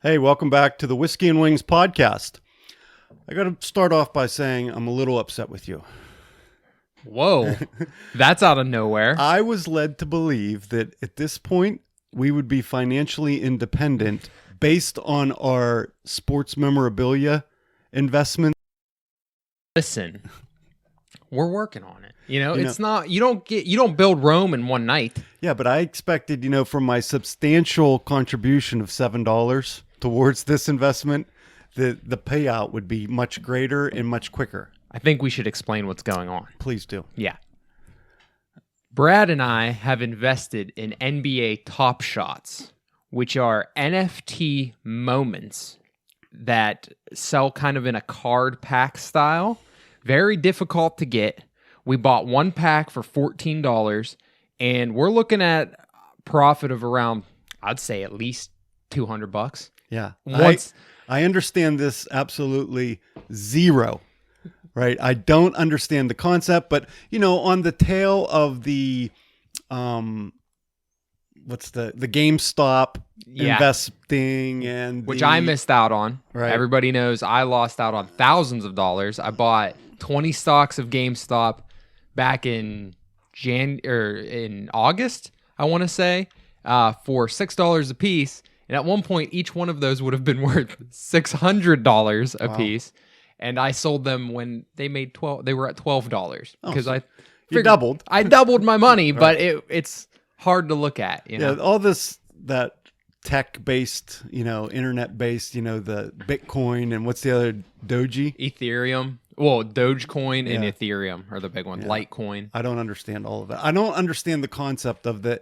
Hey, welcome back to the Whiskey and Wings podcast. I got to start off by saying I'm a little upset with you. Whoa, that's out of nowhere. I was led to believe that at this point we would be financially independent based on our sports memorabilia investment. Listen, we're working on it. It's not, you don't build Rome in one night. Yeah, but I expected, from my substantial contribution of $7 towards this investment, that the payout would be much greater and much quicker. I think we should explain what's going on. Please do. Yeah. Brad and I have invested in NBA Top Shots, which are NFT moments that sell kind of in a card pack style. Very difficult to get. We bought one pack for $14, and we're looking at profit of around, I'd say at least $200. Yeah. I understand this absolutely zero, right? I don't understand the concept, but on the tail of the what's the GameStop investing and which I missed out on. Right. Everybody knows I lost out on thousands of dollars. I bought 20 stocks of GameStop back in August, I want to say, for $6 a piece. And at one point, each one of those would have been worth $600 a piece. And I sold them when they made they were at $12 because you doubled. I doubled my money, but it's hard to look at. Yeah, all that tech-based, internet-based, the Bitcoin and what's the other, Doji? Ethereum. Well, Dogecoin and Ethereum are the big ones. Yeah. Litecoin. I don't understand all of that. I don't understand the concept of that,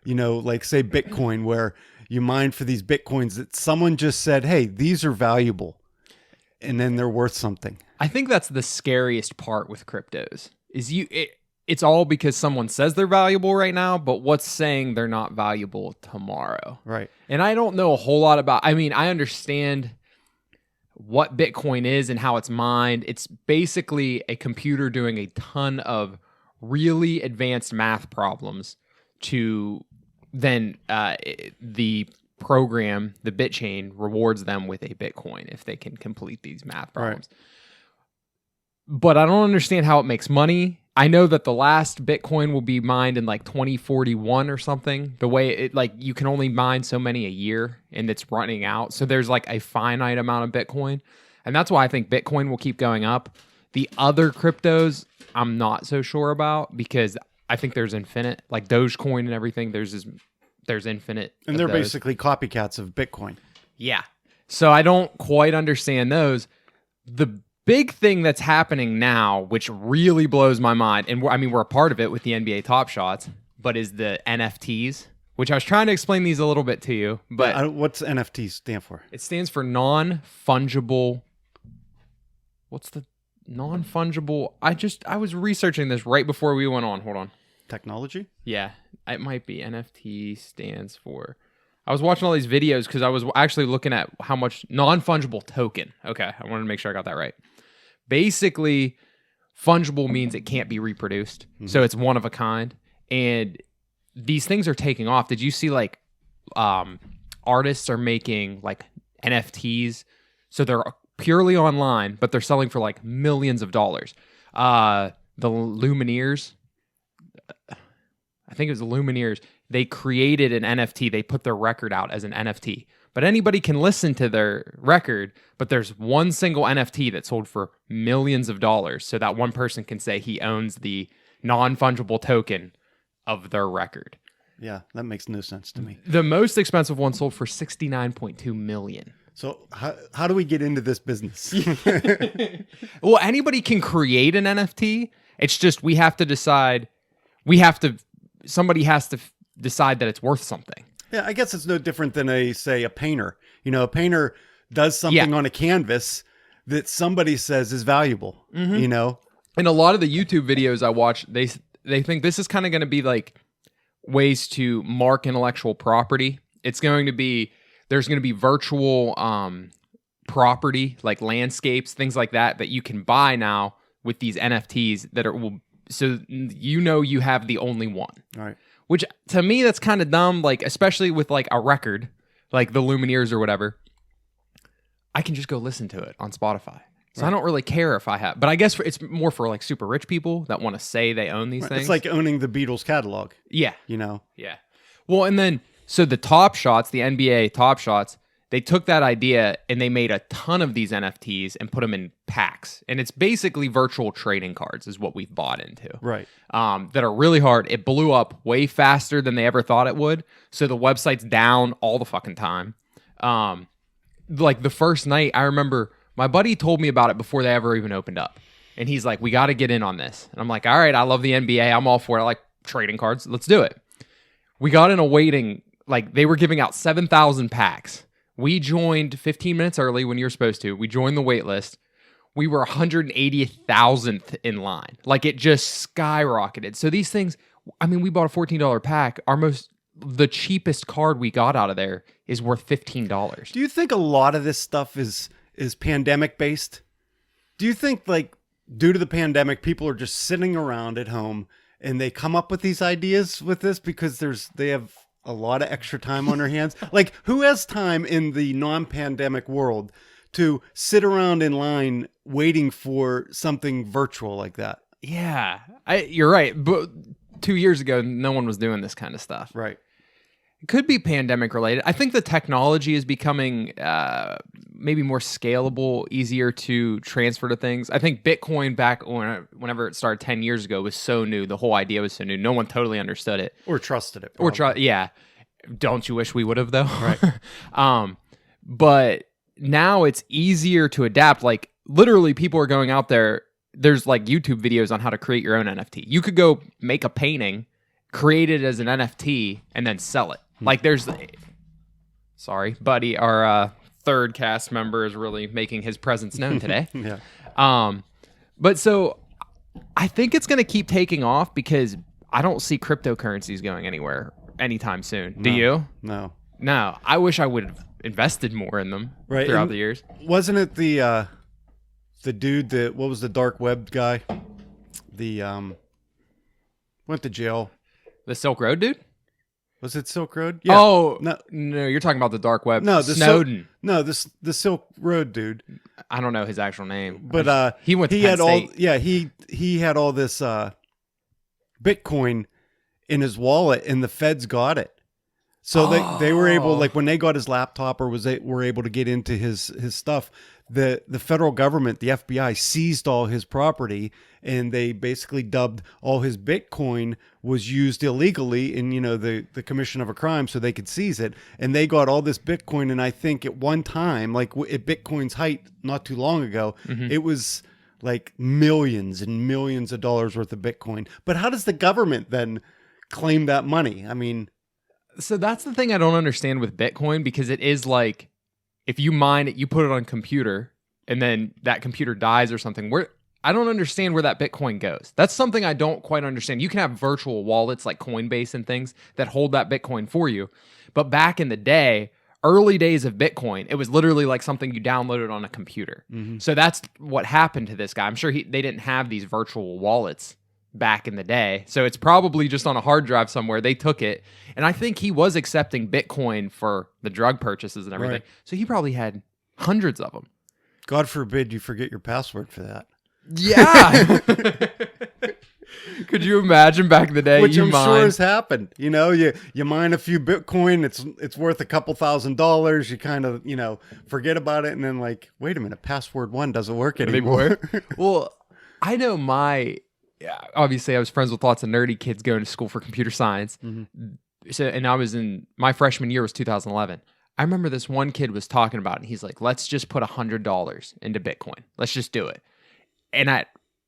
like say Bitcoin, where you mine for these Bitcoins that someone just said, hey, these are valuable. And then they're worth something. I think that's the scariest part with cryptos is it's all because someone says they're valuable right now, but what's saying they're not valuable tomorrow? Right. And I don't know a whole lot about, I understand what Bitcoin is and how it's mined. It's basically a computer doing a ton of really advanced math problems to then the program, the BitChain, rewards them with a Bitcoin if they can complete these math problems. Right. But I don't understand how it makes money. I know that the last Bitcoin will be mined in like 2041 or something. The way it you can only mine so many a year and it's running out. So there's like a finite amount of Bitcoin. And that's why I think Bitcoin will keep going up. The other cryptos, I'm not so sure about because I think there's infinite, like Dogecoin and everything. There's infinite. And they're basically copycats of Bitcoin. Yeah. So I don't quite understand those. The big thing that's happening now, which really blows my mind, and we're a part of it with the NBA Top Shots, but is the NFTs, which I was trying to explain these a little bit to you. But what's NFT stand for? It stands for non-fungible. What's the non-fungible? I was researching this right before we went on. Hold on. Technology? Yeah, it might be. NFT stands for... I was watching all these videos because I was actually looking at how much non-fungible token. Okay, I wanted to make sure I got that right. Basically, fungible means it can't be reproduced. Mm-hmm. So it's one of a kind. And these things are taking off. Did you see artists are making like NFTs? So they're purely online, but they're selling for like millions of dollars. The Lumineers... I think it was the Lumineers. They created an NFT. They put their record out as an NFT. But anybody can listen to their record, but there's one single NFT that sold for millions of dollars. So that one person can say he owns the non-fungible token of their record. Yeah, that makes no sense to me. The most expensive one sold for $69.2 million. So how do we get into this business? Well, anybody can create an NFT. It's just somebody has to decide that it's worth something. Yeah, I guess it's no different than a painter. A painter does something on a canvas that somebody says is valuable, And a lot of the YouTube videos I watch, they think this is kind of going to be like ways to mark intellectual property. There's going to be virtual property, like landscapes, things like that you can buy now with these NFTs so you have the only one. All right. Which to me, that's kind of dumb, like especially with like a record, like the Lumineers or whatever. can just go listen to it on Spotify. So I don't really care if I have, but I guess it's more for like super rich people that want to say they own these things. It's like owning the Beatles catalog. Yeah. You know? Yeah. Well, and then, so the Top Shots, the NBA Top Shots, they took that idea and they made a ton of these NFTs and put them in packs. And it's basically virtual trading cards is what we've bought into. Right. That are really hard. It blew up way faster than they ever thought it would. So the website's down all the fucking time. Like the first night, I remember my buddy told me about it before they ever even opened up. And he's like, we got to get in on this. And I'm like, all right, I love the NBA. I'm all for it. I like trading cards. Let's do it. We got in a waiting, like they were giving out 7,000 packs. We joined 15 minutes early when you're supposed to. We joined the wait list. We were 180,000th in line. Like it just skyrocketed. So these things, I mean, we bought a $14 pack. The cheapest card we got out of there is worth $15. Do you think a lot of this stuff is pandemic based? Do you think like due to the pandemic, people are just sitting around at home and they come up with these ideas with this because they have a lot of extra time on their hands? Like who has time in the non-pandemic world to sit around in line waiting for something virtual like that? Yeah, you're right. But 2 years ago, no one was doing this kind of stuff. Right. It could be pandemic related. I think the technology is becoming maybe more scalable, easier to transfer to things. I think Bitcoin whenever it started 10 years ago was so new. The whole idea was so new. No one totally understood it. Or trusted it. Probably. Yeah. Don't you wish we would have though? Right. But now it's easier to adapt. Like literally people are going out there. There's like YouTube videos on how to create your own NFT. You could go make a painting, create it as an NFT, and then sell it. Like there's, sorry, buddy, our third cast member is really making his presence known today. Yeah. But so I think it's going to keep taking off because I don't see cryptocurrencies going anywhere anytime soon. Do you? No. No. I wish I would have invested more in them throughout the years. Wasn't it the dude that, what was the dark web guy? Went to jail. The Silk Road dude? Was it Silk Road? Yeah. Oh, no, you're talking about the dark web. No, Snowden. The Silk Road dude. I don't know his actual name. But he went to Penn State. He had all this Bitcoin in his wallet and the feds got it. So they were able, like when they got his laptop or were able to get into his stuff, the federal government, the FBI, seized all his property, and they basically dubbed all his Bitcoin was used illegally in, the commission of a crime, so they could seize it. And they got all this Bitcoin, and I think at one time, like at Bitcoin's height not too long ago, it was like millions and millions of dollars worth of Bitcoin. But how does the government then claim that money? I mean... So that's the thing I don't understand with Bitcoin, because it is like, if you mine it, you put it on a computer, and then that computer dies or something. I don't understand where that Bitcoin goes. That's something I don't quite understand. You can have virtual wallets like Coinbase and things that hold that Bitcoin for you. But back in the day, early days of Bitcoin, it was literally like something you downloaded on a computer. So that's what happened to this guy. I'm sure they didn't have these virtual wallets back in the day. So it's probably just on a hard drive somewhere. They took it. And I think he was accepting Bitcoin for the drug purchases and everything. Right. So he probably had hundreds of them. God forbid you forget your password for that. Yeah. Could you imagine back in the day? Which sure has happened. You mine a few Bitcoin, it's worth a couple $1,000s. You kind of, forget about it. And then like, wait a minute, password 1 doesn't work anymore. Well, I know obviously I was friends with lots of nerdy kids going to school for computer science. So, and I was my freshman year was 2011. I remember this one kid was talking about it, and he's like, let's just put $100 into Bitcoin. Let's just do it. And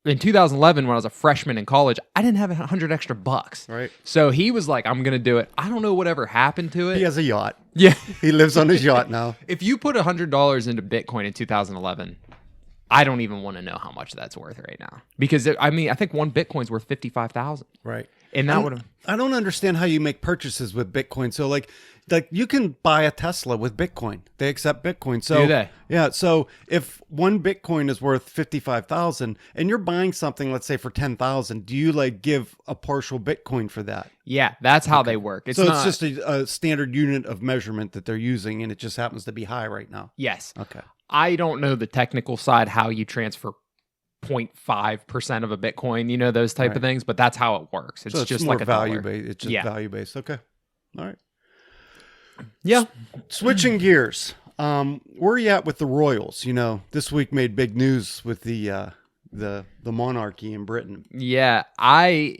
in 2011, when I was a freshman in college, I didn't have 100 extra bucks. Right. So he was like, I'm going to do it. I don't know whatever happened to it. He has a yacht. Yeah. He lives on his yacht now. If you put $100 into Bitcoin in 2011, I don't even want to know how much that's worth right now. Because, I think one Bitcoin's worth $55,000. Right. And that would I don't understand how you make purchases with Bitcoin. So like you can buy a Tesla with Bitcoin. They accept Bitcoin. So do they? Yeah. So if one Bitcoin is worth 55,000 and you're buying something, let's say for 10,000, do you like give a partial Bitcoin for that? Yeah, that's how they work. It's It's just a standard unit of measurement that they're using, and it just happens to be high right now. Yes. Okay. I don't know the technical side, how you transfer 0.5% of a Bitcoin, those type of things, but that's how it works. It's So it's just more like a value dollar. based. It's just value based. Okay. All right. Yeah. Switching gears. Where are you at with the royals? This week made big news with the monarchy in Britain. Yeah, I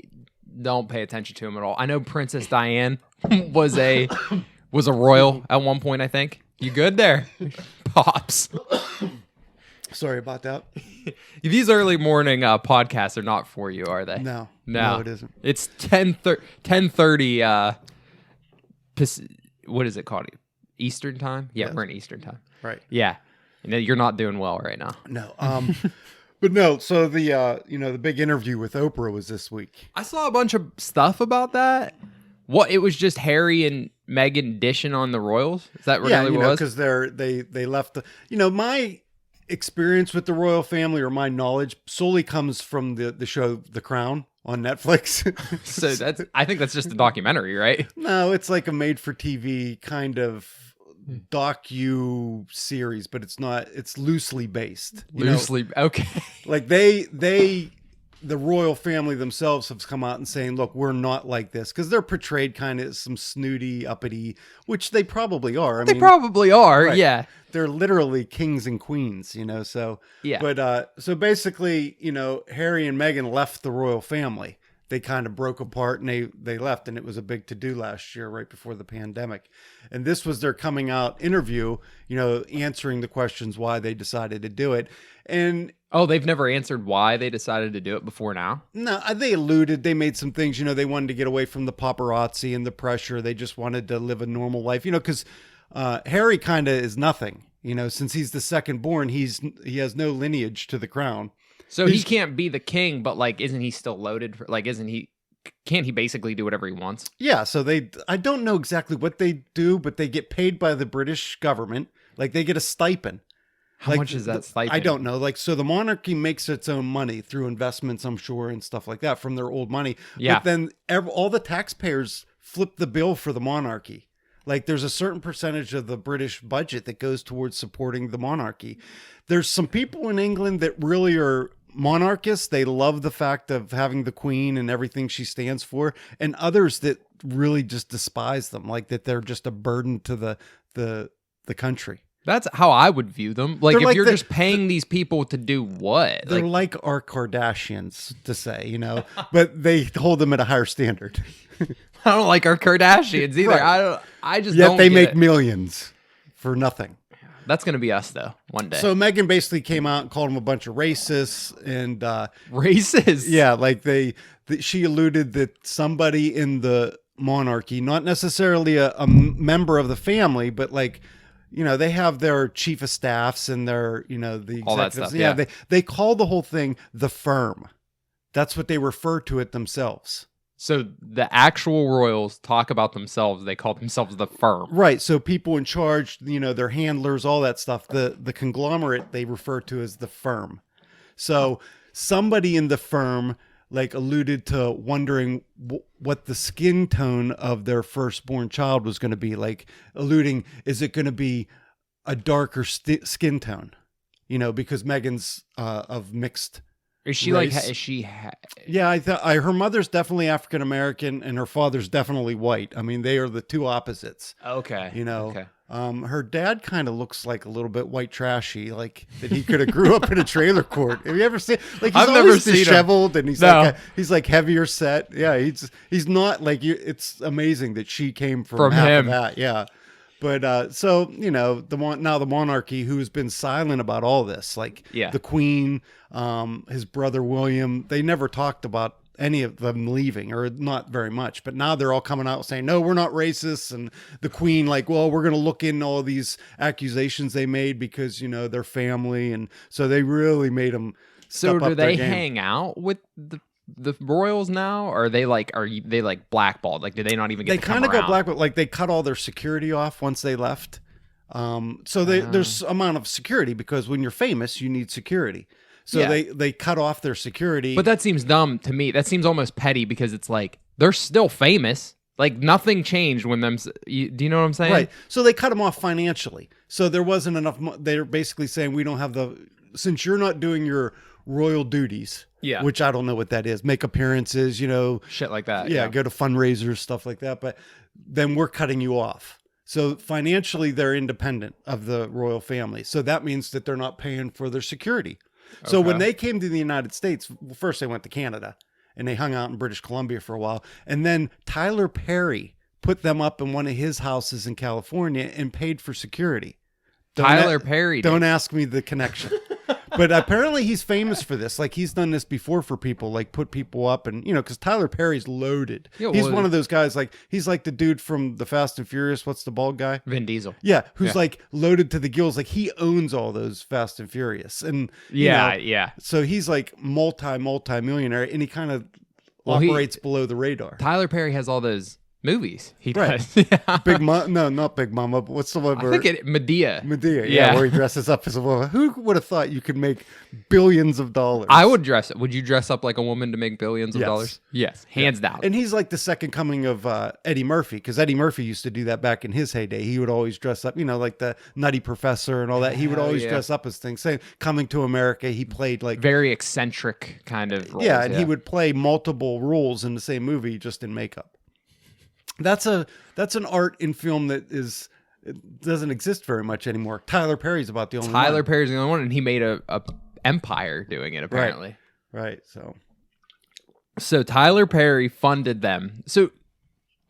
don't pay attention to him at all. I know Princess Diane was a royal at one point, I think. You good there? Pops. Sorry about that. These early morning podcasts are not for you, are they? No, No, it isn't. It's 10:30 what is it called? Eastern time? Yeah, Yes. we're in Eastern time. Right. Yeah. You're not doing well right now. No. But no. So the big interview with Oprah was this week. I saw a bunch of stuff about that. What, it was just Harry and Meghan dishing on the royals? Is that really what it was? Because they left my experience with the royal family, or my knowledge, solely comes from the show The Crown on Netflix. So I think that's just a documentary, right? No, it's like a made-for-TV kind of docu series, but it's not. It's loosely based. Okay. Like the royal family themselves have come out and saying, "Look, we're not like this," because they're portrayed kind of some snooty, uppity, which they probably are. They probably are. right. Yeah. They're literally kings and queens, So Yeah. But so basically, Harry and Meghan left the royal family. They kind of broke apart and they left, and it was a big to-do last year, right before the pandemic. And this was their coming out interview, answering the questions why they decided to do it. And They've never answered why they decided to do it before now? no, they alluded, they made some things, they wanted to get away from the paparazzi and the pressure. They just wanted to live a normal life, because Harry kind of is nothing, since he's the second born, he has no lineage to the crown. So he can't be the king, but isn't he still loaded? Can't he basically do whatever he wants? Yeah. So I don't know exactly what they do, but they get paid by the British government. Like they get a stipend. How much is that stipend? I don't know. So the monarchy makes its own money through investments, I'm sure, and stuff like that from their old money. Yeah. But then all the taxpayers flip the bill for the monarchy. Like there's a certain percentage of the British budget that goes towards supporting the monarchy. There's some people in England that really are monarchists. They love the fact of having the queen and everything she stands for, and others that really just despise them, like that they're just a burden to the country. That's how I would view them. Like, They're if like you're the- just paying these people to do what? They're like our Kardashians, to say, but they hold them at a higher standard. I don't like our Kardashians either. Right. I just Yet don't they get make it. millions for nothing. That's going to be us, though, one day. So Meghan basically came out and called them a bunch of racists, and Racist? yeah, like she alluded that somebody in the monarchy, not necessarily a member of the family, but they have their chief of staffs and their, the All that executives. stuff, Yeah, yeah. they call the whole thing the firm. That's what they refer to it themselves. So the actual royals talk about themselves. They call themselves the firm. Right. So people in charge, their handlers, all that stuff, the conglomerate they refer to as the firm. So somebody in the firm alluded to wondering what the skin tone of their firstborn child was going to be, alluding, is it going to be a darker skin tone? Because Meghan's of mixed Is she race. Yeah, her mother's definitely African American and her father's definitely white. I mean, they are the two opposites. Okay. Okay. Okay. Her dad kind of looks like a little bit white trashy, like that he could have grew up in a trailer court. Have you ever seen? He's I've always never seen him. disheveled and he's No. he's heavier set. Yeah, he's not like you. It's amazing that she came from half him. of that. Yeah. But so the monarchy, who's been silent about all this, Yeah. the Queen, his brother William, they never talked about any of them leaving, or not very much. But now they're all coming out saying, no, we're not racists. And the Queen, well, we're going to look into all these accusations they made because they're family, and so they really made them. So do they hang out with the royals now? Or are they like blackballed? Like, did they not even get They to come kind of got around? blackballed. Like they cut all their security off once they left. So there's amount of security because when you're famous, you need security. So Yeah. they cut off their security. But that seems dumb to me. That seems almost petty because it's like they're still famous. Like nothing changed when them. Do you know what I'm saying? Right. So they cut them off financially. So there wasn't enough. They're basically saying we don't have since you're not doing your royal duties. Yeah. Which I don't know what that is. Make appearances, Shit like that. Yeah. Go to fundraisers, stuff like that. But then we're cutting you off. So financially, they're independent of the royal family. So that means that they're not paying for their security. So when they came to the United States, first they went to Canada and they hung out in British Columbia for a while. And then Tyler Perry put them up in one of his houses in California and paid for security. Tyler Perry. Don't ask me the connection. But apparently he's famous for this. Like he's done this before for people, like put people up and, because Tyler Perry's loaded. Yeah, he's well, one of those guys, like he's like the dude from the Fast and Furious. What's the bald guy? Vin Diesel. Yeah. Who's like loaded to the gills. Like he owns all those Fast and Furious. And Yeah. so he's like multi-millionaire and he kind of operates below the radar. Tyler Perry has all those movies. He does. Big Mama. No, not Big Mama. But what's the one? I think Medea. Yeah, where he dresses up as a woman. Who would have thought you could make billions of dollars? I would dress. Would you dress up like a woman to make billions of Yes. dollars? Yes, hands down. And he's like the second coming of Eddie Murphy, because Eddie Murphy used to do that back in his heyday. He would always dress up, like the Nutty Professor and all that. He would always dress up as things. Same Coming to America, he played like very eccentric kind of roles. Yeah, and he would play multiple roles in the same movie just in makeup. That's an art in film that it doesn't exist very much anymore. Tyler Perry's about the only one. Tyler Perry's the only one, and he made a empire doing it apparently. Right. So Tyler Perry funded them. So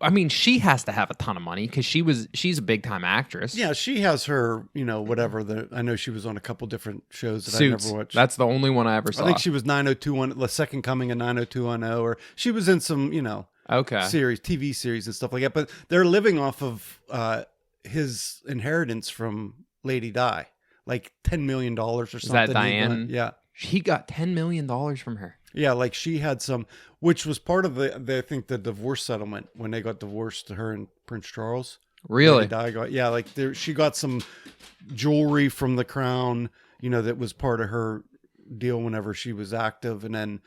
I mean, she has to have a ton of money because she's a big time actress. Yeah, she has her, whatever. I know she was on a couple different shows that Suits. I never watched. That's the only one I ever saw. I think she was 90210, the second coming of 90210, or she was in some, TV series and stuff like that. But they're living off of his inheritance from Lady Di, like $10 million or something. Is that Diane? Yeah. He got $10 million from her. Yeah, like she had some, which was part of I think the divorce settlement when they got divorced, her and Prince Charles. Really? She got some jewelry from the crown, that was part of her deal whenever she was active. And then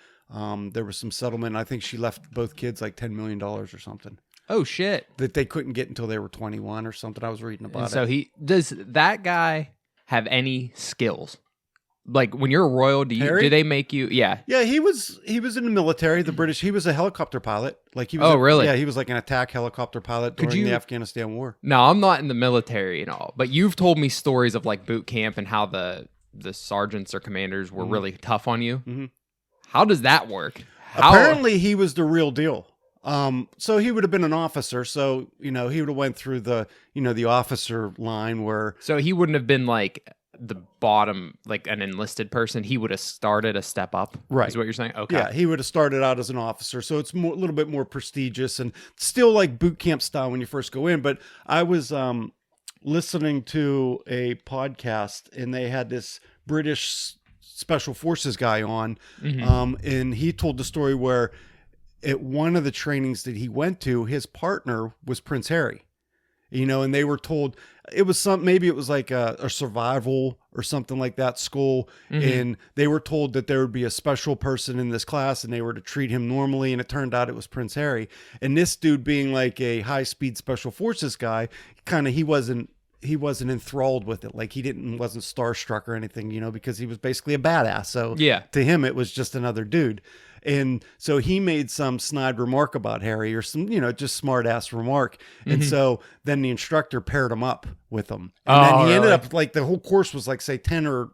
there was some settlement. I think she left both kids like $10 million or something. Oh, shit. That they couldn't get until they were 21 or something. I was reading about it. So does that guy have any skills? Like when you're a royal, do they make you? Yeah. Yeah, he was in the military, the British. He was a helicopter pilot. Like he was. Oh, really? Yeah, he was like an attack helicopter pilot during the Afghanistan war. No, I'm not in the military and all, but you've told me stories of like boot camp and how the sergeants or commanders were really tough on you. Mm-hmm. How does that work? Apparently, he was the real deal. So he would have been an officer. So he would have went through the the officer line where. So he wouldn't have been like the bottom, like an enlisted person. He would have started a step up. Right. Is what you're saying? Okay. Yeah, he would have started out as an officer. So it's a little bit more prestigious and still like boot camp style when you first go in. But I was listening to a podcast and they had this British special forces guy on. Mm-hmm. And he told the story where at one of the trainings that he went to, his partner was Prince Harry. And they were told it was maybe it was like a survival or something like that school. Mm-hmm. And they were told that there would be a special person in this class and they were to treat him normally. And it turned out it was Prince Harry. And this dude being like a high speed special forces guy, he wasn't enthralled with it. Like wasn't starstruck or anything, because he was basically a badass. So to him, it was just another dude. And so he made some snide remark about Harry or some, just smart ass remark. And so then the instructor paired him up with him. And then he ended up like the whole course was like, say 10 or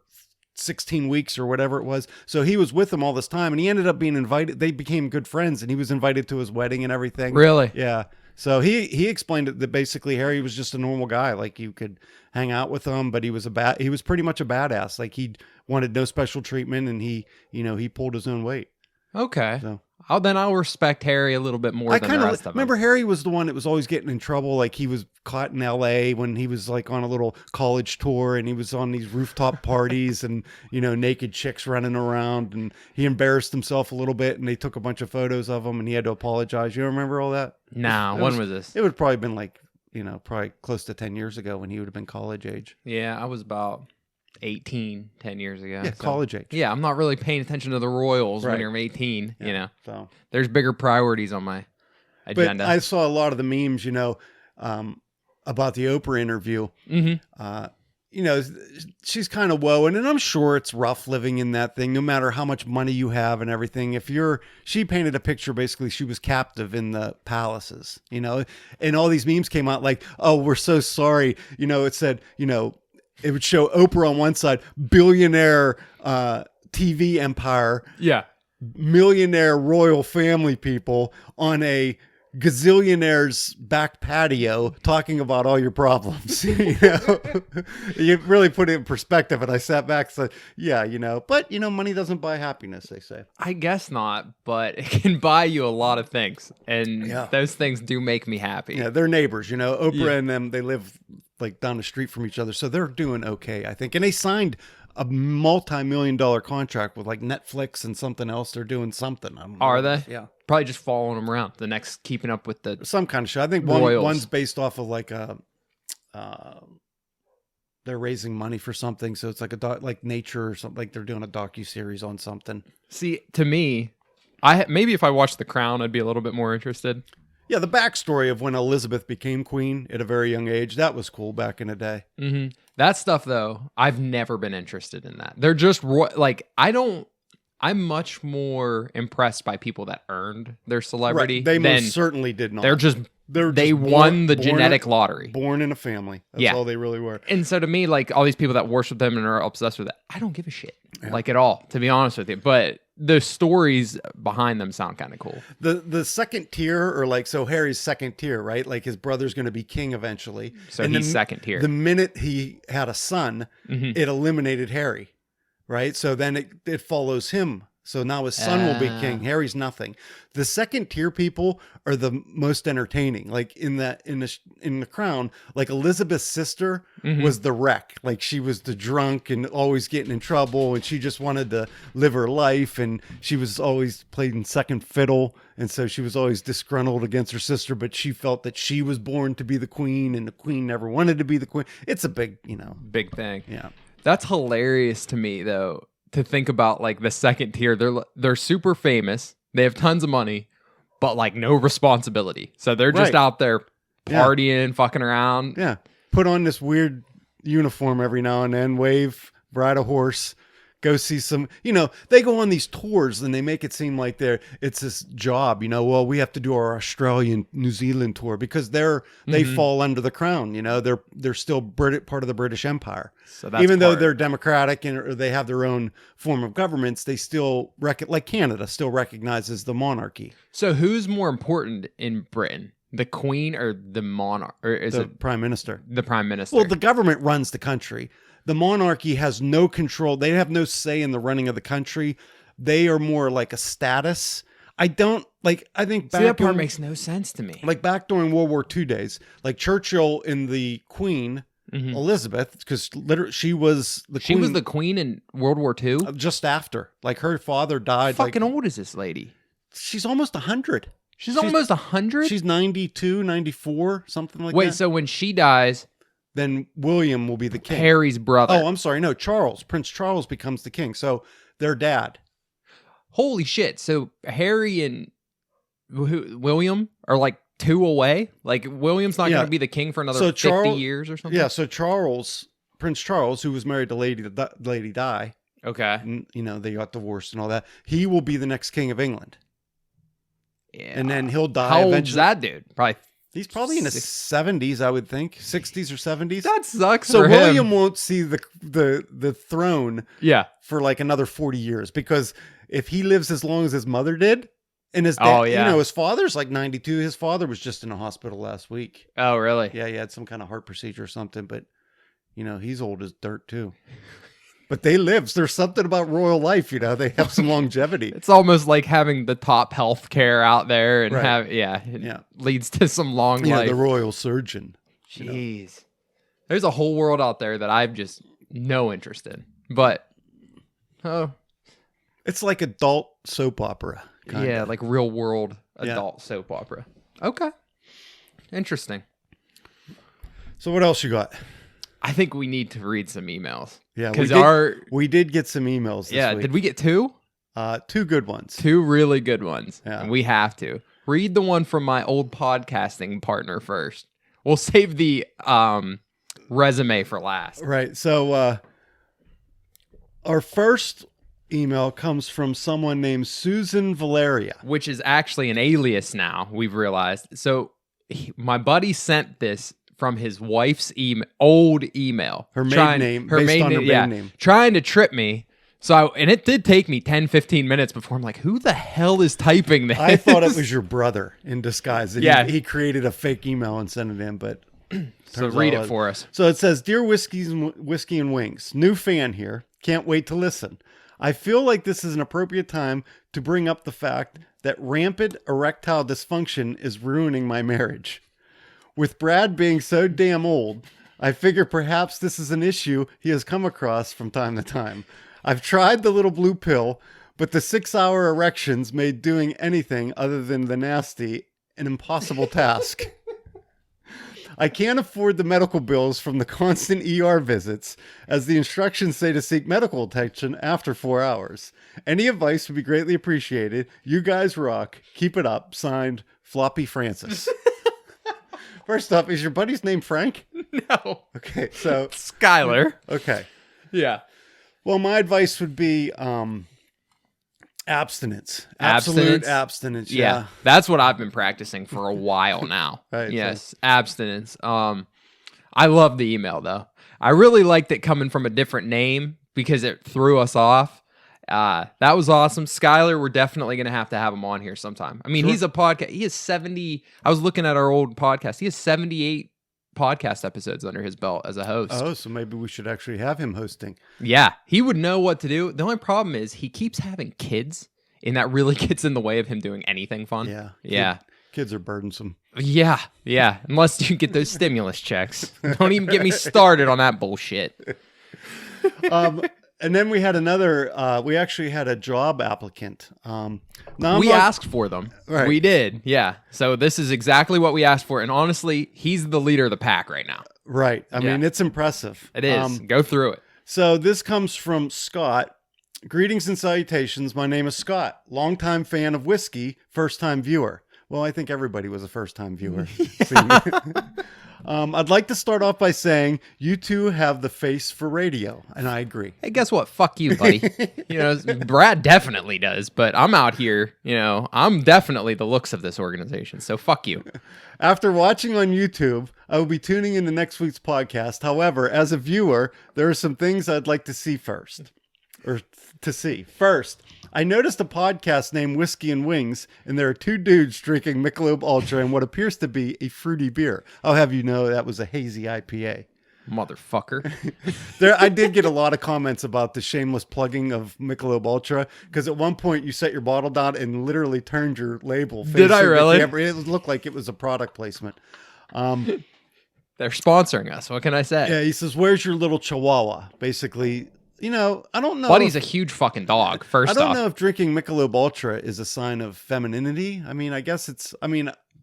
16 weeks or whatever it was. So he was with him all this time and he ended up being invited. They became good friends and he was invited to his wedding and everything. Really? Yeah. So he explained it that basically Harry was just a normal guy. Like you could hang out with him, but he was pretty much a badass. Like he wanted no special treatment and he pulled his own weight. Okay. So then I'll respect Harry a little bit more I than kind the of rest of them. remember Harry was the one that was always getting in trouble. Like he was caught in L.A. when he was like on a little college tour, and he was on these rooftop parties, and naked chicks running around, and he embarrassed himself a little bit, and they took a bunch of photos of him, and he had to apologize. You remember all that? Nah, when was this? It would probably been like probably close to 10 years ago when he would have been college age. Yeah, I was about 18 10 years ago. Yeah, college age. Yeah, I'm not really paying attention to the Royals when Right. you're 18. So There's bigger priorities on my agenda. But I saw a lot of the memes, about the Oprah interview. She's kind of woe, and I'm sure it's rough living in that thing, no matter how much money you have and everything. She painted a picture, basically, she was captive in the palaces, and all these memes came out like, oh, we're so sorry. It said, it would show Oprah on one side, billionaire TV empire, yeah. millionaire royal family people on a gazillionaire's back patio talking about all your problems. You really put it in perspective, and I sat back and said, yeah, but money doesn't buy happiness, they say. I guess not, but it can buy you a lot of things, and those things do make me happy. Yeah, they're neighbors. Oprah and them, they live like down the street from each other, so they're doing okay, I think. And they signed a multi-million-dollar contract with like Netflix and something else. They're doing something. Are they? Yeah. Probably just following them around. The next Keeping Up with the some kind of show. I think one's based off of like they're raising money for something, so it's like like nature or something. Like they're doing a docu-series on something. See, to me, maybe if I watched The Crown, I'd be a little bit more interested. Yeah, the backstory of when Elizabeth became queen at a very young age, that was cool back in the day. Mm-hmm. That stuff, though, I've never been interested in that. They're just I'm much more impressed by people that earned their celebrity. Right. They most certainly did not. They won the genetic lottery. Born in a family. That's all they really were. And so to me, like all these people that worship them and are obsessed with it, I don't give a shit, like at all, to be honest with you. But the stories behind them sound kind of cool. The second tier, or so Harry's second tier, right? Like his brother's going to be king eventually. So and he's second tier. The minute he had a son, it eliminated Harry, right? So then it follows him. So now his son will be king. Harry's nothing. The second tier people are the most entertaining. Like in the Crown, like Elizabeth's sister was the wreck. Like she was the drunk and always getting in trouble, and she just wanted to live her life, and she was always playing second fiddle, and so she was always disgruntled against her sister, but she felt that she was born to be the queen, and the queen never wanted to be the queen. It's a big thing. Yeah. That's hilarious to me, though, to think about like the second tier. They're super famous. They have tons of money, but like no responsibility. So they're just out there partying, fucking around. Yeah. Put on this weird uniform every now and then, wave, ride a horse, go see some, they go on these tours and they make it seem like it's this job, well, we have to do our Australian, New Zealand tour because they fall under the crown, they're still part of the British Empire. So that's even though they're democratic or they have their own form of governments, they still like Canada still recognizes the monarchy. So who's more important in Britain? The Queen or the monarch? Or is it Prime Minister? The Prime Minister. Well, the government runs the country. The monarchy has no control. They have no say in the running of the country. They are more like a status. I think that part makes no sense to me. Like back during World War II days, like Churchill and the Queen, Elizabeth, because literally she was the queen. She was the queen in World War II? Just after. Like her father died. How fucking old is this lady? She's almost 100. She's almost 100? She's 92, 94, something like that. Wait, so when she dies, then William will be the king. Harry's brother. Oh, I'm sorry. No, Charles. Prince Charles becomes the king. So their dad. Holy shit. So Harry and William are like 2 away? Like William's not going to be the king for another 50 years or something? Yeah, so Prince Charles, who was married to Lady Di. Okay. And, they got divorced and all that. He will be the next king of England. Yeah. And then he'll die How eventually. old's that dude? He's probably in his 70s, I would think. 60s or 70s. That sucks so for William him. won't see the throne for like another 40 years. Because if he lives as long as his mother did, and his dad, his father's like 92. His father was just in a hospital last week. Oh, really? Yeah, he had some kind of heart procedure or something. But, he's old as dirt too. but they live. There's something about royal life, you know. They have some longevity. It's almost like having the top health care out there and Right. it leads to some long Yeah, life. the royal surgeon. Jeez. There's a whole world out there that I've just no interest in. But It's like adult soap opera. Kinda. yeah, like real world adult soap opera. Okay. Interesting. So what else you got? I think we need to read some emails. Yeah, because we did get some emails this week. Did we get two? 2 good ones. 2 really good ones. Yeah. And we have to. Read the one from my old podcasting partner first. We'll save the resume for last. Right. So our first email comes from someone named Susan Valeria. Which is actually an alias now, we've realized. So my buddy sent this from his wife's old email. Her maiden name, based on her maiden name. Trying to trip me. So, and it did take me 10, 15 minutes before I'm like, who the hell is typing this? I thought it was your brother in disguise. That Yeah. He created a fake email and sent it in, but... So read it for us. So it says, Dear Whiskey and Wings, new fan here. Can't wait to listen. I feel like this is an appropriate time to bring up the fact that rampant erectile dysfunction is ruining my marriage. With Brad being so damn old, I figure perhaps this is an issue he has come across from time to time. I've tried the little blue pill, but the 6-hour erections made doing anything other than the nasty an impossible task. I can't afford the medical bills from the constant ER visits, as the instructions say to seek medical attention after 4 hours. Any advice would be greatly appreciated. You guys rock. Keep it up. Signed, Floppy Francis. First off, is your buddy's name Frank? No. Okay, so... Skylar. Okay. Yeah. Well, my advice would be abstinence. Absolute abstinence. Yeah. That's what I've been practicing for a while now. Right, yes, abstinence. I love the email though. I really liked it coming from a different name because it threw us off. That was awesome. Skylar, we're definitely going to have him on here sometime. I mean, Sure. he's a podcast. He has 70. I was looking at our old podcast. He has 78 podcast episodes under his belt as a host. Oh, so maybe we should actually have him hosting. Yeah, he would know what to do. The only problem is he keeps having kids, and that really gets in the way of him doing anything fun. Yeah. Yeah. Kids are burdensome. Yeah. Yeah. Unless you get those stimulus checks. Don't even get me started on that bullshit. And then we had another, we actually had a job applicant. Now We asked for them. Right. We did. Yeah. So this is exactly what we asked for. And honestly, he's the leader of the pack right now. Right. I mean, it's impressive. It is. Go through it. So this comes from Scott. Greetings and salutations. My name is Scott. Longtime fan of whiskey, first-time viewer. Well, I think everybody was a first-time viewer. I'd like to start off by saying you two have the face for radio, and I agree. Hey, guess what? Fuck you, buddy. Brad definitely does, but I'm out here, I'm definitely the looks of this organization. So fuck you. After watching on YouTube, I will be tuning into next week's podcast. However, as a viewer, there are some things I'd like to see first. First, I noticed a podcast named Whiskey and Wings, and there are 2 dudes drinking Michelob Ultra and what appears to be a fruity beer. I'll have you know that was a hazy IPA. Motherfucker. I did get a lot of comments about the shameless plugging of Michelob Ultra, because at one point you set your bottle down and literally turned your label. Did I really? It looked like it was a product placement. They're sponsoring us. What can I say? Yeah, he says, "Where's your little chihuahua?" Basically, I don't know. Buddy's a huge fucking dog, first off. I don't know if drinking Michelob Ultra is a sign of femininity. I mean, I guess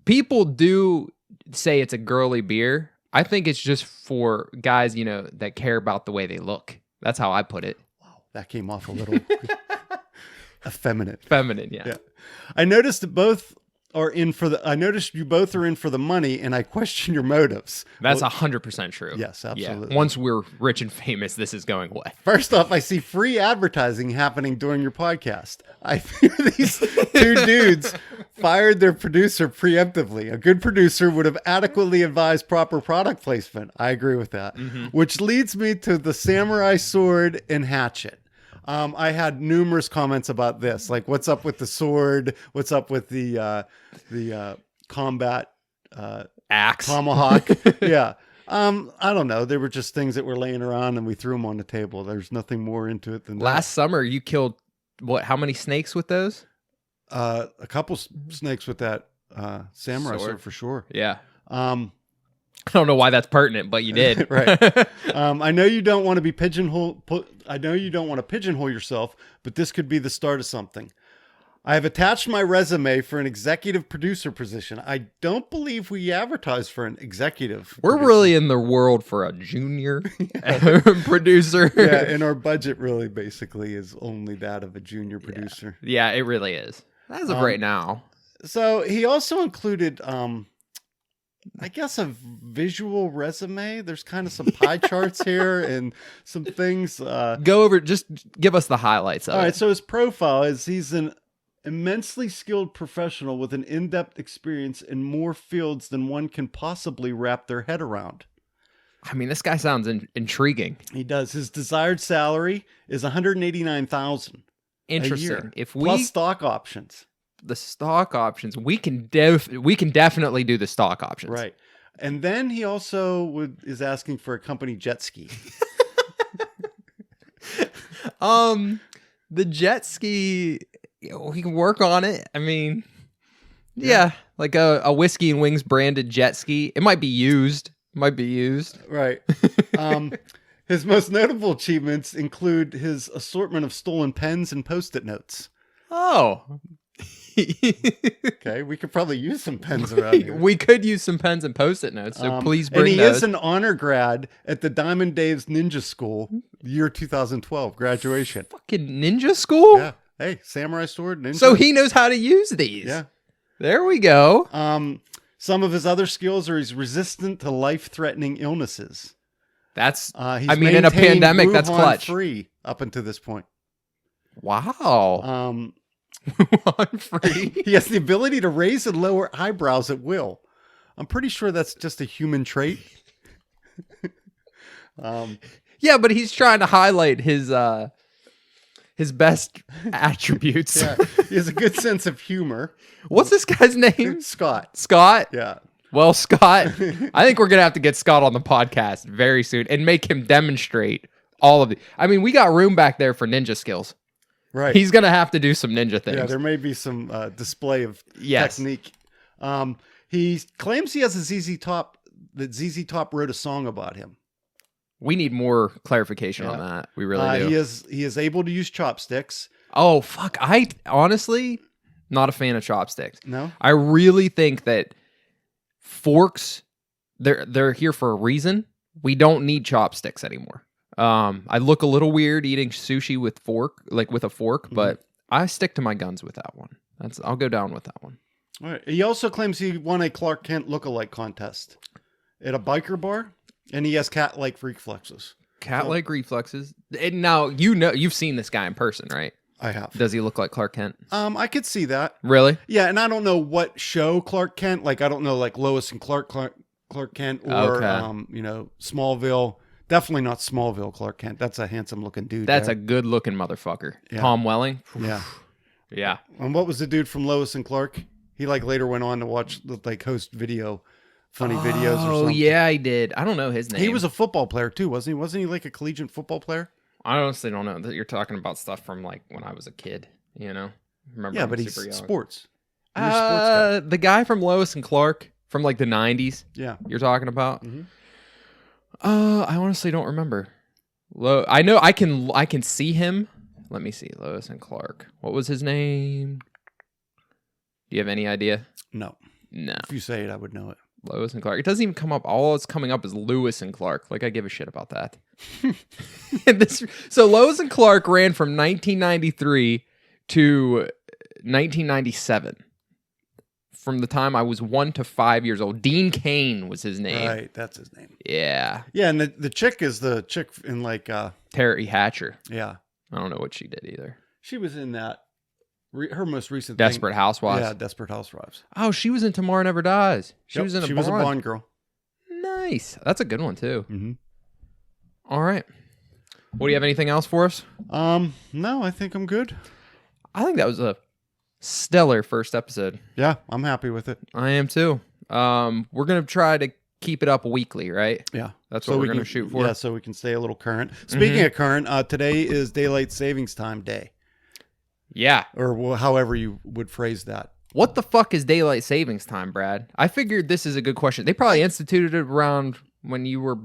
people do say it's a girly beer. I think it's just for guys, that care about the way they look. That's how I put it. Wow, that came off a little effeminate. Feminine, yeah. I noticed that I noticed you both are in for the money, and I question your motives. That's 100% true. Yes, absolutely. Yeah. Once we're rich and famous, this is going away. First off, I see free advertising happening during your podcast. I fear these 2 dudes fired their producer preemptively. A good producer would have adequately advised proper product placement. I agree with that. Mm-hmm. Which leads me to the samurai sword and hatchet. I had numerous comments about this, like what's up with the sword, what's up with the combat axe, tomahawk. Yeah. I don't know. They were just things that were laying around and we threw them on the table. There's nothing more into it than Last summer, you killed what? How many snakes with those? that. A couple snakes with that samurai sword for sure. Yeah. Um, I don't know why that's pertinent, but you did. Right. I know you don't want to be I know you don't want to pigeonhole yourself, but this could be the start of something. I have attached my resume for an executive producer position. I don't believe we advertise for an executive. We're producer. really in the world for a junior producer. Yeah, and our budget really basically is only that of a junior producer. Yeah, it really is. As of right now. So he also included, I guess, a visual resume. There's kind of some pie charts here and some things. Go over, just give us the highlights of All it. right, so his profile is he's an immensely skilled professional with an in-depth experience in more fields than one can possibly wrap their head around. I mean, this guy sounds intriguing. He does. His desired salary is $189,000 Interesting. a year, If we plus stock options. the stock options, we can definitely do the stock options. Right. And then he also is asking for a company jet ski. The jet ski, we can work on it. I mean, yeah, like a whiskey and wings branded jet ski. It might be used. Right. His most notable achievements include his assortment of stolen pens and Post-it notes. Oh. Okay, we could probably use some pens around here. We could use some pens and Post-it notes, so please bring those. And he those. is an honor grad at the Diamond Dave's Ninja School, year 2012 graduation. Fucking ninja school? Yeah. Hey, samurai sword, ninja. So he knows how to use these. Yeah. There we go. Some of his other skills are he's resistant to life-threatening illnesses. That's, He's I mean, in a maintained pandemic, that's Wuhan clutch. free up until this point. Wow. Free. He has the ability to raise and lower eyebrows at will. I'm pretty sure that's just a human trait. Yeah, but he's trying to highlight his best attributes. Yeah, he has a good sense of humor. What's this guy's name? Scott. Scott? Yeah. Well, Scott, I think we're going to have to get Scott on the podcast very soon and make him demonstrate all of the. I mean, we got room back there for ninja skills. Right. He's going to have to do some ninja things. Yeah, there may be some display of Yes. technique. He claims he has a ZZ Top, that ZZ Top wrote a song about him. We need more clarification on that. We really do. He is able to use chopsticks. Oh, fuck. I honestly, not a fan of chopsticks. No? I really think that forks, they're here for a reason. We don't need chopsticks anymore. I look a little weird eating sushi with a fork, but I stick to my guns with that one. I'll go down with that one. All right. He also claims he won a Clark Kent lookalike contest at a biker bar, and he has cat-like reflexes. Cat-like reflexes. And now you've seen this guy in person, right? I have. Does he look like Clark Kent? I could see that. Really? Yeah, and I don't know what show Clark Kent. Like I don't know, like Lois and Clark Kent, or Smallville. Definitely not Smallville Clark Kent. That's a handsome looking dude. That's a good looking motherfucker. Yeah. Tom Welling. Yeah. Yeah. And what was the dude from Lois and Clark? He later went on to host funny videos or something. Oh yeah, I did. I don't know his name. He was a football player too, wasn't he? Wasn't he like a collegiate football player? I honestly don't know. You're talking about stuff from like when I was a kid, Remember? Yeah, I'm but he's super young. sports. You're a sports guy. The guy from Lois and Clark from like the 90s. Yeah. You're talking about? Mhm. I honestly don't remember. I know I can see him. Let me see. Lois and Clark. What was his name? Do you have any idea? No. No. If you say it, I would know it. Lois and Clark. It doesn't even come up. All it's coming up is Lewis and Clark. Like I give a shit about that. So Lois and Clark ran from 1993 to 1997. From the time I was 1 to 5 years old. Dean Cain was his name. Right, that's his name. Yeah. Yeah, and the chick is the chick in Terry Hatcher. yeah. I don't know what she did either. She was in that her most recent Desperate thing. Housewives. Yeah, Desperate Housewives. Oh, she was in Tomorrow Never Dies. She was a Bond girl. Nice. That's a good one too. Mm-hmm. All right. Well, do you have anything else for us? No, I think I'm good. I think that was a stellar first episode. Yeah, I'm happy with it. I am too. We're gonna try to keep it up weekly, right? Yeah. That's what we're going to shoot for. Yeah, so we can stay a little current. Speaking of current, today is Daylight Savings Time Day. Yeah. Or however you would phrase that. What the fuck is daylight savings time, Brad? I figured this is a good question. They probably instituted it around when you were...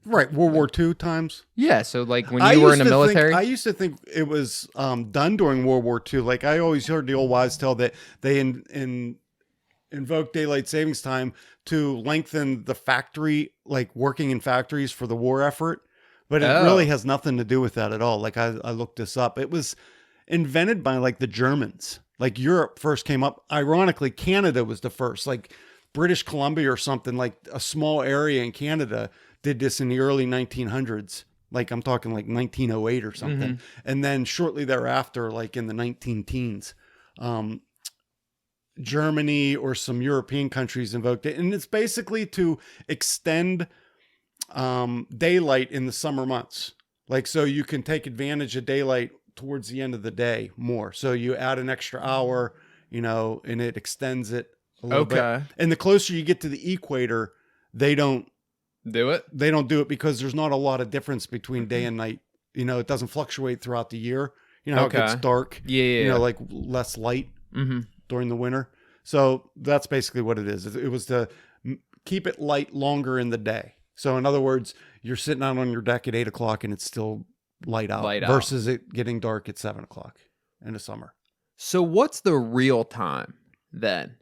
Right, World War II times. Yeah, so like when you were in the military. I used to think it was done during World War II. Like I always heard the old wives tell that they invoked daylight savings time to lengthen the factory, like working in factories for the war effort. But it really has nothing to do with that at all. Like I looked this up. It was invented by like the Germans. Like Europe first came up. Ironically, Canada was the first. Like British Columbia or something, like a small area in Canada did this in the early 1900s. Like I'm talking like 1908 or something. And then shortly thereafter, like in the 19 teens, Germany or some European countries invoked it. And it's basically to extend daylight in the summer months. Like, so you can take advantage of daylight towards the end of the day more. So you add an extra hour, you know, and it extends it a little bit. And the closer you get to the equator, they don't do it because there's not a lot of difference between day and night. You know, it doesn't fluctuate throughout the year. You know, how it gets dark. You know, like less light during the winter. So that's basically what it is. It was to keep it light longer in the day. So in other words, you're sitting out on your deck at 8 o'clock and it's still light out versus it getting dark at 7 o'clock in the summer. So what's the real time then?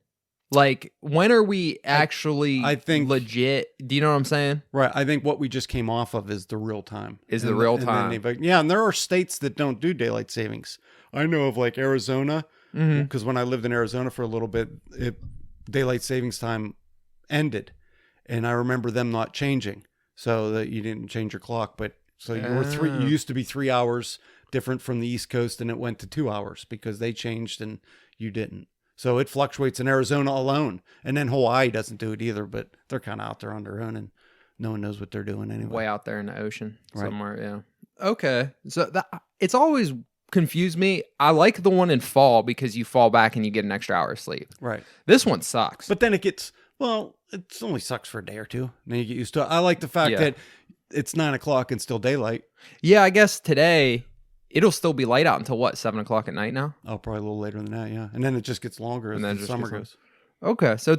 Like, when are we actually, I think, legit? Do you know what I'm saying? Right. I think what we just came off of is the real time. The real time. Yeah, and there are states that don't do daylight savings. I know of like Arizona, because when I lived in Arizona for a little bit, daylight savings time ended. And I remember them not changing, so that you didn't change your clock. But so you used to be 3 hours different from the East Coast, and it went to 2 hours because they changed and you didn't. So it fluctuates in Arizona alone. And then Hawaii doesn't do it either, but they're kind of out there on their own and no one knows what they're doing anyway. Way out there in the ocean somewhere, yeah. Okay. So it's always confused me. I like the one in fall because you fall back and you get an extra hour of sleep. Right. This one sucks. But then it gets, well, it only sucks for a day or two. And then you get used to it. I like the fact that it's 9 o'clock and still daylight. Yeah, I guess today... It'll still be light out until what, 7 o'clock at night now? Oh, probably a little later than that, yeah. And then it just gets longer as the summer goes. Okay, so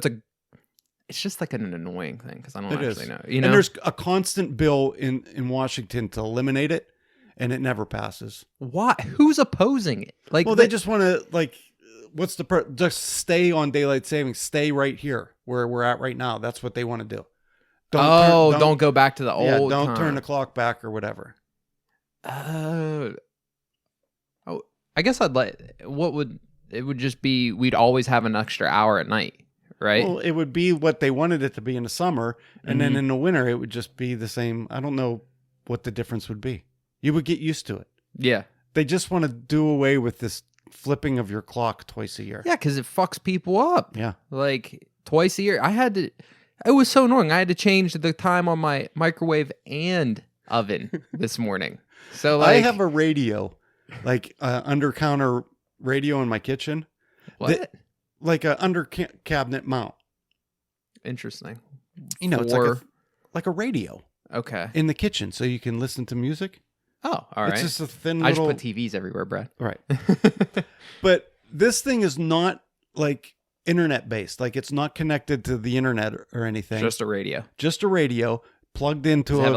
it's just like an annoying thing because I don't actually know. You know, and there's a constant bill in Washington to eliminate it, and it never passes. Why? Who's opposing it? Like, well, they just want to like, what's the just stay on daylight savings, stay right here where we're at right now. That's what they want to do. Don't go back to the old. Don't turn the clock back or whatever. I guess it would just be we'd always have an extra hour at night, right? Well, it would be what they wanted it to be in the summer, and then in the winter it would just be the same. I don't know what the difference would be. You would get used to it. Yeah. They just want to do away with this flipping of your clock twice a year. Yeah, because it fucks people up. Yeah. Like twice a year. It was so annoying. I had to change the time on my microwave and oven this morning. So like, I have a radio. Like under counter radio in my kitchen. What? Like a under cabinet mount. Interesting. You know, it's like a radio. Okay. In the kitchen, so you can listen to music. Oh, all right. It's just a thin little... I just put TVs everywhere, Brad. Right. But this thing is not like internet based. Like it's not connected to the internet or anything. Just a radio. Just a radio plugged into Does it have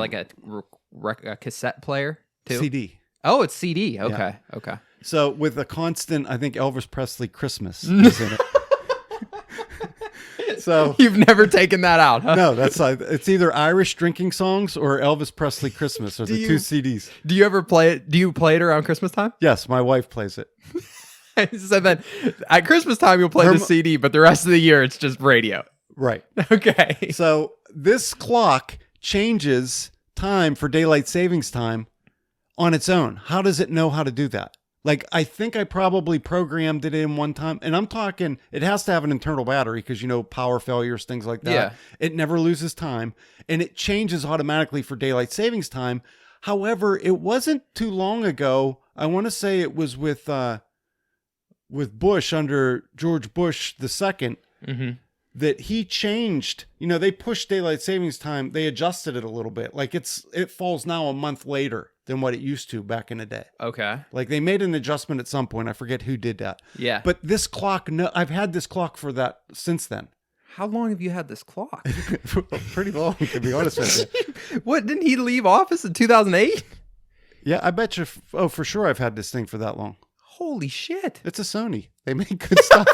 like a cassette player too? CD. Oh, it's CD. Okay. Yeah. Okay. So with a constant, I think Elvis Presley Christmas is in it. So you've never taken that out, huh? No, it's either Irish drinking songs or Elvis Presley Christmas are the two CDs. Do you ever play it? Do you play it around Christmas time? Yes, my wife plays it. So then at Christmas time you'll play the CD, but the rest of the year it's just radio. Right. Okay. So this clock changes time for daylight savings time on its own. How does it know how to do that? Like, I think I probably programmed it in one time, and I'm talking, it has to have an internal battery because, you know, power failures, things like that. Yeah. It never loses time, and it changes automatically for daylight savings time. However, it wasn't too long ago. I want to say it was with Bush, under George Bush II. that he changed. They pushed daylight savings time. They adjusted it a little bit. Like it falls now a month later than what it used to back in the day. Okay. Like they made an adjustment at some point. I forget who did that. Yeah. But this clock, no, I've had this clock for that since then. How long have you had this clock? Pretty long, to be honest with you. What, didn't he leave office in 2008? Yeah, I bet you. Oh, for sure, I've had this thing for that long. Holy shit. It's a Sony. They make good stuff.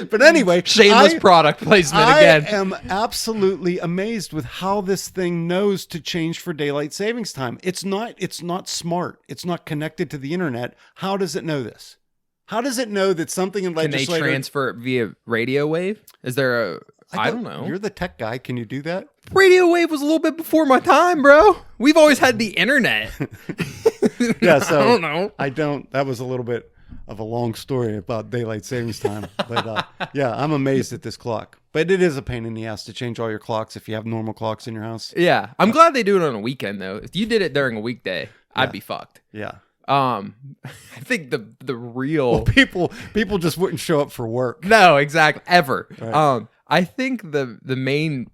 But anyway, shameless product placement again. I am absolutely amazed with how this thing knows to change for daylight savings time. It's not smart. It's not connected to the internet. How does it know this? How does it know that something in legislature... Can they transfer it via radio wave? Is there a... I don't know. You're the tech guy. Can you do that? Radio wave was a little bit before my time, bro. We've always had the internet. Yeah, so... I don't know. That was a little bit of a long story about daylight savings time. But yeah, I'm amazed at this clock. But it is a pain in the ass to change all your clocks if you have normal clocks in your house. Yeah. I'm glad they do it on a weekend, though. If you did it during a weekday, I'd be fucked. Yeah. I think the real... Well, people just wouldn't show up for work. No, exactly. Ever. Right. I think the main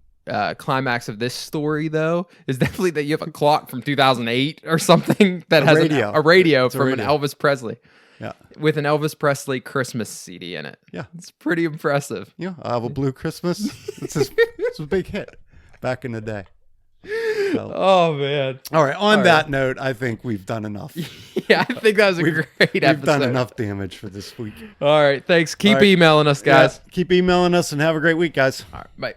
climax of this story, though, is definitely that you have a clock from 2008 or something that has a radio from an Elvis Presley. Yeah. With an Elvis Presley Christmas CD in it. Yeah. It's pretty impressive. Yeah. I Have a Blue Christmas. It's a big hit back in the day. So. Oh, man. All right. On that note, I think we've done enough. Yeah, I think that was a great episode. We've done enough damage for this week. All right. Thanks. Keep emailing us, guys. Yeah, keep emailing us and have a great week, guys. All right. Bye.